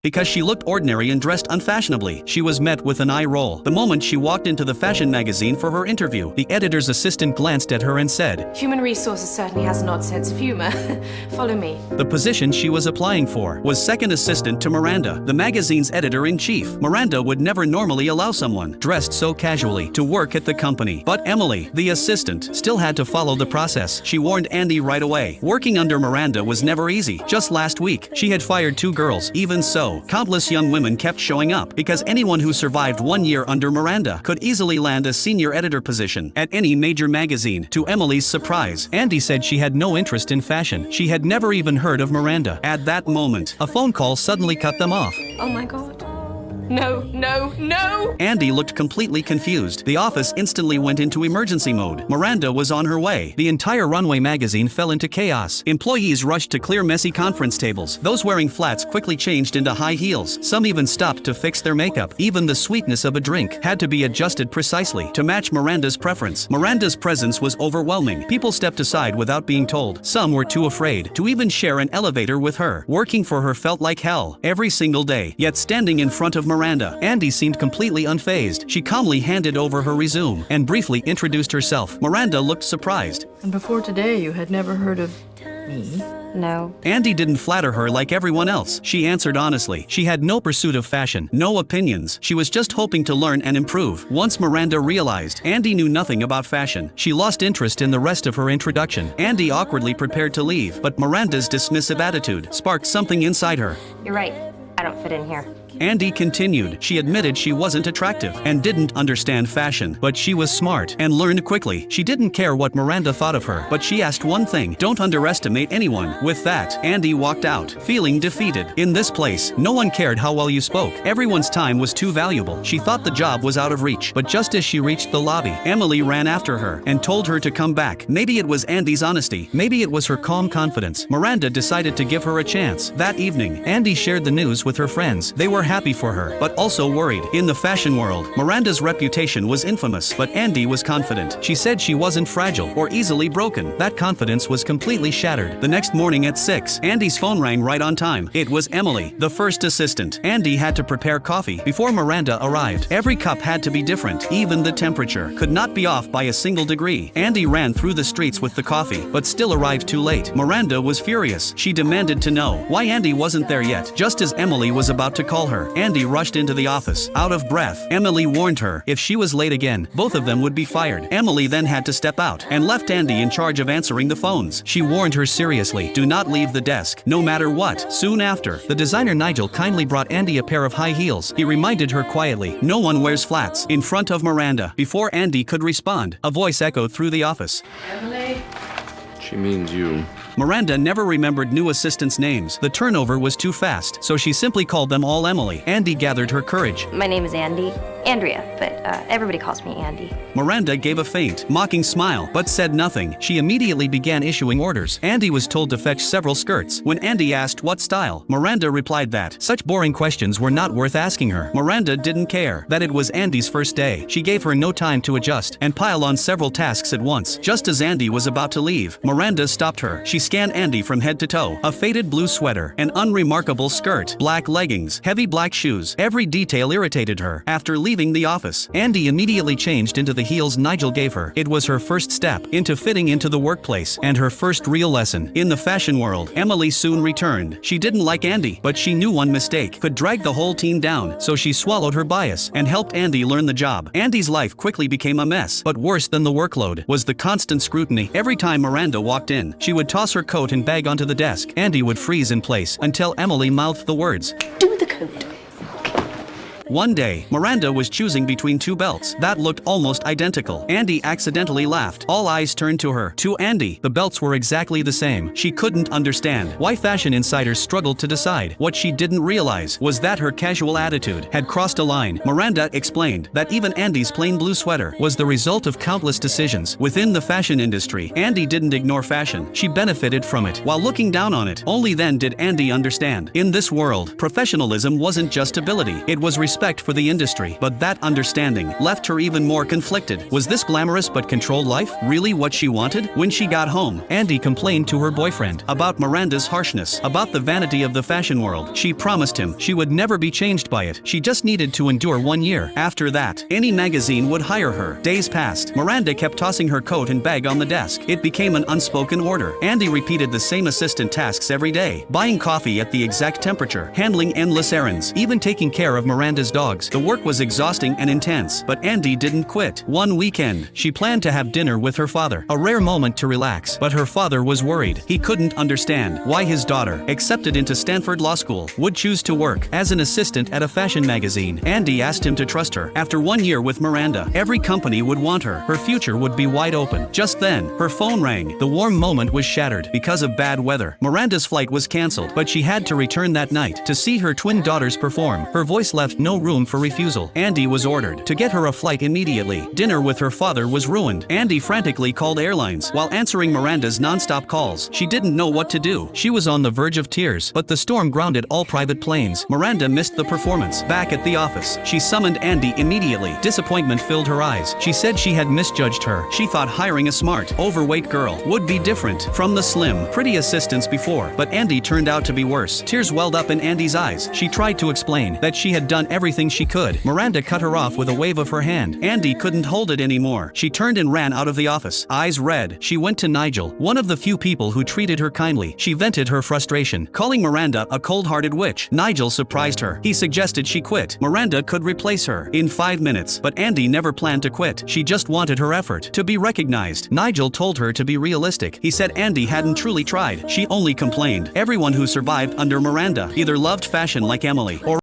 Because she looked ordinary and dressed unfashionably, she was met with an eye roll. The moment she walked into the fashion magazine for her interview, the editor's assistant glanced at her and said, "Human Resources certainly has an odd sense of humor. Follow me." The position she was applying for was second assistant to Miranda, the magazine's editor-in-chief. Miranda would never normally allow someone dressed so casually to work at the company. But Emily, the assistant, still had to follow the process. She warned Andy right away. Working under Miranda was never easy. Just last week, she had fired 2 girls. Even so, countless young women kept showing up because anyone who survived 1 year under Miranda could easily land a senior editor position at any major magazine. To Emily's surprise, Andy said she had no interest in fashion. She had never even heard of Miranda. At that moment, a phone call suddenly cut them off. Oh my God. No, no, no! Andy looked completely confused. The office instantly went into emergency mode. Miranda was on her way. The entire Runway magazine fell into chaos. Employees rushed to clear messy conference tables. Those wearing flats quickly changed into high heels. Some even stopped to fix their makeup. Even the sweetness of a drink had to be adjusted precisely to match Miranda's preference. Miranda's presence was overwhelming. People stepped aside without being told. Some were too afraid to even share an elevator with her. Working for her felt like hell every single day. Yet standing in front of Miranda, Andy seemed completely unfazed. She calmly handed over her resume and briefly introduced herself. Miranda looked surprised. "And before today, you had never heard of me?" No. Andy didn't flatter her like everyone else. She answered honestly. She had no pursuit of fashion, no opinions. She was just hoping to learn and improve. Once Miranda realized Andy knew nothing about fashion, she lost interest in the rest of her introduction. Andy awkwardly prepared to leave, but Miranda's dismissive attitude sparked something inside her. You're right. I don't fit in here. Andy continued. She admitted she wasn't attractive and didn't understand fashion, but she was smart and learned quickly. She didn't care what Miranda thought of her, but she asked one thing: don't underestimate anyone. With that, Andy walked out, feeling defeated. In this place, no one cared how well you spoke. Everyone's time was too valuable. She thought the job was out of reach, but just as she reached the lobby, Emily ran after her and told her to come back. Maybe it was Andy's honesty, maybe it was her calm confidence. Miranda decided to give her a chance. That evening, Andy shared the news with her friends. They were happy for her, but also worried. In the fashion world, Miranda's reputation was infamous, but Andy was confident. She said she wasn't fragile or easily broken. That confidence was completely shattered. The next morning at 6, Andy's phone rang right on time. It was Emily, the first assistant. Andy had to prepare coffee before Miranda arrived. Every cup had to be different. Even the temperature could not be off by a single degree. Andy ran through the streets with the coffee, but still arrived too late. Miranda was furious. She demanded to know why Andy wasn't there yet. Just as Emily was about to call her, Andy rushed into the office. Out of breath, Emily warned her if she was late again, both of them would be fired. Emily then had to step out and left Andy in charge of answering the phones. She warned her seriously, do not leave the desk, no matter what. Soon after, the designer Nigel kindly brought Andy a pair of high heels. He reminded her quietly, no one wears flats, in front of Miranda. Before Andy could respond, a voice echoed through the office. Emily? She means you. Miranda never remembered new assistants' names. The turnover was too fast, so she simply called them all Emily. Andy gathered her courage. My name is Andrea, but everybody calls me Andy. Miranda gave a faint, mocking smile, but said nothing. She immediately began issuing orders. Andy was told to fetch several skirts. When Andy asked what style, Miranda replied that such boring questions were not worth asking her. Miranda didn't care that it was Andy's first day. She gave her no time to adjust and pile on several tasks at once. Just as Andy was about to leave, Miranda stopped her. She scanned Andy from head to toe. A faded blue sweater, an unremarkable skirt, black leggings, heavy black shoes. Every detail irritated her. After leaving the office, Andy immediately changed into the heels Nigel gave her. It was her first step into fitting into the workplace and her first real lesson. In the fashion world, Emily soon returned. She didn't like Andy, but she knew one mistake could drag the whole team down, so she swallowed her bias and helped Andy learn the job. Andy's life quickly became a mess, but worse than the workload was the constant scrutiny. Every time Miranda walked in, she would toss her coat and bag onto the desk. Andy would freeze in place until Emily mouthed the words, Do the coat. One day, Miranda was choosing between 2 belts that looked almost identical. Andy accidentally laughed. All eyes turned to her. To Andy, the belts were exactly the same. She couldn't understand why fashion insiders struggled to decide. What she didn't realize was that her casual attitude had crossed a line. Miranda explained that even Andy's plain blue sweater was the result of countless decisions. Within the fashion industry, Andy didn't ignore fashion. She benefited from it while looking down on it. Only then did Andy understand. In this world, professionalism wasn't just ability. It was responsibility. respect for the industry, but that understanding left her even more conflicted. Was this glamorous but controlled life really what she wanted? When she got home, Andy complained to her boyfriend about Miranda's harshness, about the vanity of the fashion world. She promised him she would never be changed by it. She just needed to endure 1 year. After that, any magazine would hire her. Days passed. Miranda kept tossing her coat and bag on the desk. It became an unspoken order. Andy repeated the same assistant tasks every day, buying coffee at the exact temperature, handling endless errands, even taking care of Miranda's dogs. The work was exhausting and intense, but Andy didn't quit. One weekend, she planned to have dinner with her father, a rare moment to relax, but her father was worried. He couldn't understand why his daughter, accepted into Stanford Law School, would choose to work as an assistant at a fashion magazine. Andy asked him to trust her. After 1 year with Miranda, every company would want her. Her future would be wide open. Just then, her phone rang. The warm moment was shattered because of bad weather. Miranda's flight was cancelled, but she had to return that night to see her twin daughters perform. Her voice left no room for refusal. Andy was ordered to get her a flight immediately. Dinner with her father was ruined. Andy frantically called airlines while answering Miranda's non-stop calls. She didn't know what to do. She was on the verge of tears, but the storm grounded all private planes. Miranda missed the performance. Back at the office, she summoned Andy immediately. Disappointment filled her eyes. She said she had misjudged her. She thought hiring a smart, overweight girl would be different from the slim, pretty assistants before, but Andy turned out to be worse. Tears welled up in Andy's eyes. She tried to explain that she had done everything she could. Miranda cut her off with a wave of her hand. Andy couldn't hold it anymore. She turned and ran out of the office. Eyes red, she went to Nigel, one of the few people who treated her kindly. She vented her frustration, calling Miranda a cold-hearted witch. Nigel surprised her. He suggested she quit. Miranda could replace her in 5 minutes, but Andy never planned to quit. She just wanted her effort to be recognized. Nigel told her to be realistic. He said Andy hadn't truly tried. She only complained. Everyone who survived under Miranda either loved fashion like Emily or